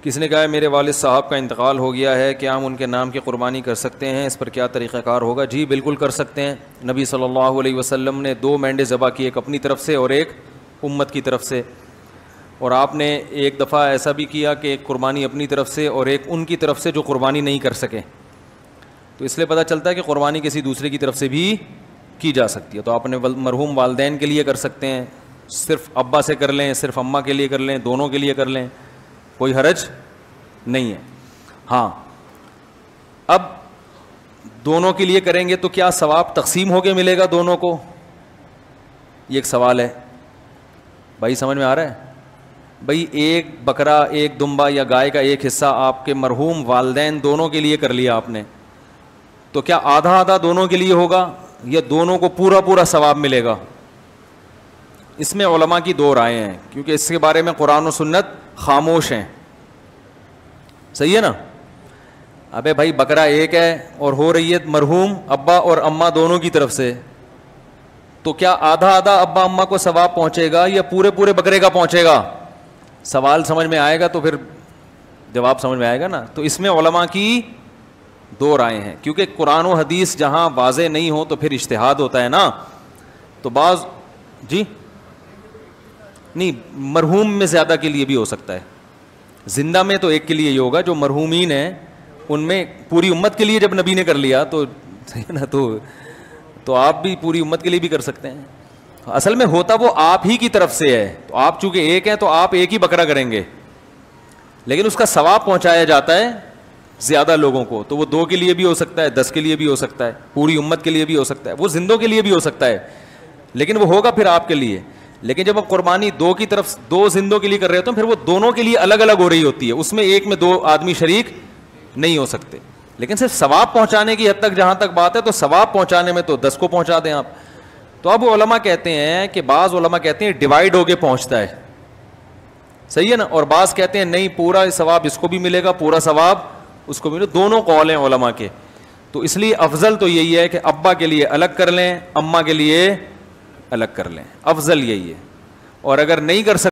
کسی نے کہا ہے میرے والد صاحب کا انتقال ہو گیا ہے، کیا ہم ان کے نام کی قربانی کر سکتے ہیں؟ اس پر کیا طریقہ کار ہوگا؟ جی بالکل کر سکتے ہیں. نبی صلی اللہ علیہ وسلم نے 2 مینڈے ذبح کی، ایک اپنی طرف سے اور ایک امت کی طرف سے. اور آپ نے ایک دفعہ ایسا بھی کیا کہ ایک قربانی اپنی طرف سے اور ایک ان کی طرف سے جو قربانی نہیں کر سکے. تو اس لیے پتہ چلتا ہے کہ قربانی کسی دوسرے کی طرف سے بھی کی جا سکتی ہے. تو آپ نے مرحوم والدین کے لیے کر سکتے ہیں، صرف ابا سے کر لیں، صرف اماں کے لیے کر لیں، دونوں کے لیے کر لیں، کوئی حرج نہیں ہے. ہاں اب دونوں کے لیے کریں گے تو کیا ثواب تقسیم ہو کے ملے گا دونوں کو؟ یہ ایک سوال ہے بھائی، سمجھ میں آ رہا ہے؟ بھائی ایک بکرا، ایک دمبا یا گائے کا ایک حصہ آپ کے مرحوم والدین دونوں کے لیے کر لیا آپ نے، تو کیا آدھا آدھا دونوں کے لیے ہوگا یا دونوں کو پورا پورا ثواب ملے گا؟ اس میں علماء کی 2 رائے ہیں، کیونکہ اس کے بارے میں قرآن و سنت خاموش ہیں. صحیح ہے نا؟ ابے بھائی بکرا ایک ہے اور ہو رہی ہے مرحوم ابا اور اماں دونوں کی طرف سے، تو کیا آدھا آدھا ابا اماں کو ثواب پہنچے گا یا پورے پورے بکرے کا پہنچے گا؟ سوال سمجھ میں آئے گا تو پھر جواب سمجھ میں آئے گا نا. تو اس میں علماء کی 2 رائے ہیں، کیونکہ قرآن و حدیث جہاں واضح نہیں ہو تو پھر اجتہاد ہوتا ہے نا. تو بعض جی نہیں، مرحوم میں زیادہ کے لیے بھی ہو سکتا ہے. زندہ میں تو ایک کے لیے ہی ہوگا، جو مرحومین ہیں ان میں پوری امت کے لیے جب نبی نے کر لیا تو نا، تو آپ بھی پوری امت کے لیے بھی کر سکتے ہیں. اصل میں ہوتا وہ آپ ہی کی طرف سے ہے، تو آپ چونکہ ایک ہیں تو آپ ایک ہی بکرا کریں گے، لیکن اس کا ثواب پہنچایا جاتا ہے زیادہ لوگوں کو. تو وہ 2 کے لیے بھی ہو سکتا ہے، 10 کے لیے بھی ہو سکتا ہے، پوری امت کے لیے بھی ہو سکتا ہے، وہ زندوں کے لیے بھی ہو سکتا ہے، لیکن وہ ہوگا پھر آپ کے لیے. لیکن جب آپ قربانی 2 کی طرف 2 زندوں کے لیے کر رہے ہوتے ہیں، پھر وہ دونوں کے لیے الگ الگ ہو رہی ہوتی ہے، اس میں ایک میں 2 آدمی شریک نہیں ہو سکتے. لیکن صرف ثواب پہنچانے کی حد تک جہاں تک بات ہے تو ثواب پہنچانے میں تو 10 کو پہنچا دیں آپ. تو اب علماء کہتے ہیں کہ بعض علماء کہتے ہیں ڈیوائڈ ہو کے پہنچتا ہے، صحیح ہے نا، اور بعض کہتے ہیں نہیں پورا ثواب اس کو بھی ملے گا، پورا ثواب اس کو بھی ملے گا. دونوں قول ہیں علماء کے. تو اس لیے افضل تو یہی ہے کہ ابا کے لیے الگ کر لیں، اماں کے لیے الگ کر لیں، افضل یہی ہے. اور اگر نہیں کر سکتے